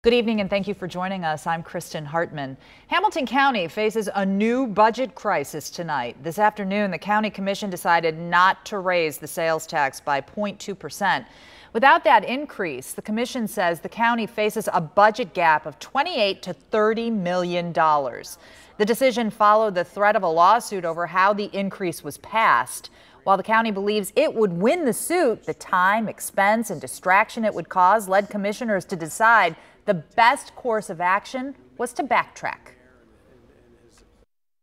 Good evening and thank you for joining us. I'm Kristen Hartman. Hamilton County faces a new budget crisis tonight. This afternoon, the County Commission decided not to raise the sales tax by 0.2%. Without that increase, the Commission says the county faces a budget gap of $28 to $30 million. The decision followed the threat of a lawsuit over how the increase was passed. While the county believes it would win the suit, the time, expense, and distraction it would cause led commissioners to decide the best course of action was to backtrack.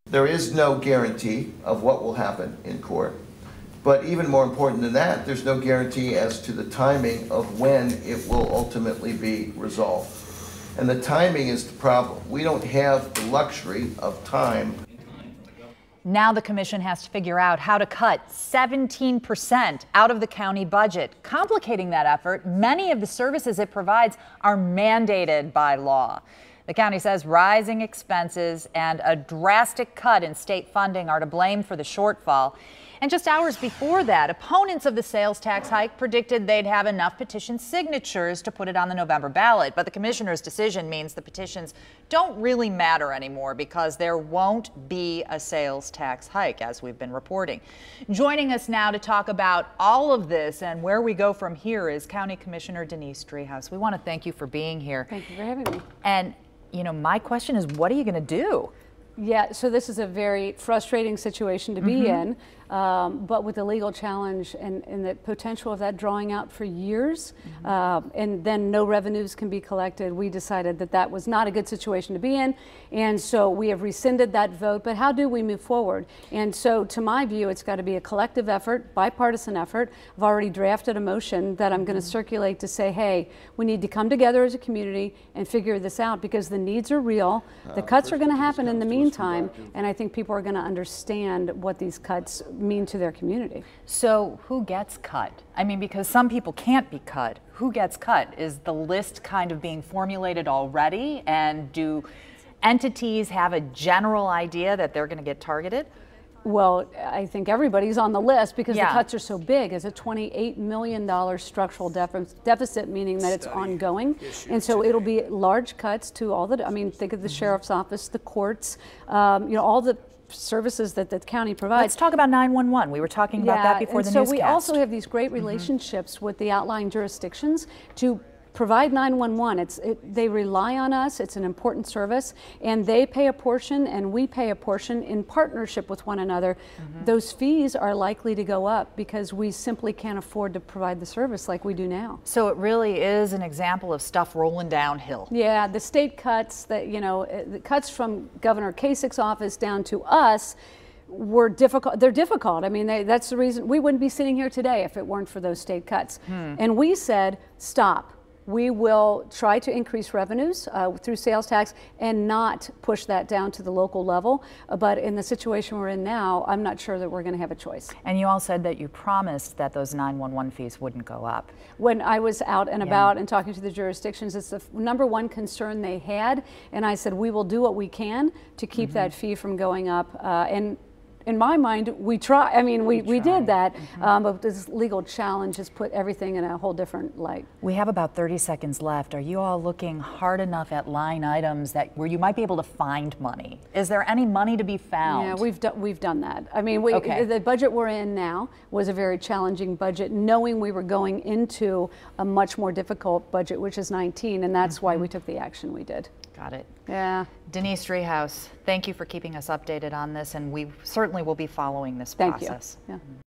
There is no guarantee of what will happen in court. But even more important than that, there's no guarantee as to the timing of when it will ultimately be resolved. And the timing is the problem. We don't have the luxury of time. Now the commission has to figure out how to cut 17% out of the county budget. Complicating that effort, many of the services it provides are mandated by law. The county says rising expenses and a drastic cut in state funding are to blame for the shortfall. And just hours before that, opponents of the sales tax hike predicted they'd have enough petition signatures to put it on the November ballot. But the commissioner's decision means the petitions don't really matter anymore because there won't be a sales tax hike, as we've been reporting. Joining us now to talk about all of this and where we go from here is County Commissioner Denise Driehaus. We want to thank you for being here. Thank you for having me. And, you know, my question is, what are you going to do? Yeah, so this is a very frustrating situation to be in, but with the legal challenge and the potential of that drawing out for years, and then no revenues can be collected, we decided that that was not a good situation to be in, and so we have rescinded that vote. But how do we move forward? And so, to my view, it's got to be a collective effort, bipartisan effort. I've already drafted a motion that I'm going to circulate to say, hey, we need to come together as a community and figure this out because the needs are real. The cuts are going to happen in the meantime, and I think people are going to understand what these cuts mean to their community. So who gets cut? I mean, because some people can't be cut. Who gets cut? Is the list kind of being formulated already? And do entities have a general idea that they're going to get targeted? Well, I think everybody's on the list because the cuts are so big. It's a $28 million structural deficit, meaning that it's ongoing. And so it'll be large cuts to all the, I mean, think of the sheriff's office, the courts, you know, all the services that the county provides. Let's talk about 911. We were talking about that before the newscast. So we also have these great relationships with the outlying jurisdictions to provide 911. They rely on us. It's an important service, and they pay a portion and we pay a portion in partnership with one another. Those fees are likely to go up because we simply can't afford to provide the service like we do now. So it really is an example of stuff rolling downhill. Yeah, the state cuts that, you know, the cuts from Governor Kasich's office down to us were difficult. They're difficult. I mean, that's the reason we wouldn't be sitting here today if it weren't for those state cuts. And we said, stop. We will try to increase revenues through sales tax and not push that down to the local level. But in the situation we're in now, I'm not sure that we're going to have a choice. And you all said that you promised that those 911 fees wouldn't go up. When I was out and about and talking to the jurisdictions, it's the number one concern they had. And I said, we will do what we can to keep that fee from going up. And in my mind, we try. I mean, we did that, but this legal challenge has put everything in a whole different light. We have about 30 seconds left. Are you all looking hard enough at line items that where you might be able to find money? Is there any money to be found? Yeah, we've done that. I mean, the budget we're in now was a very challenging budget, knowing we were going into a much more difficult budget, which is 19, and that's why we took the action we did. Got it. Yeah. Denise Driehaus, thank you for keeping us updated on this, and we certainly will be following this process. Thank you. Yeah.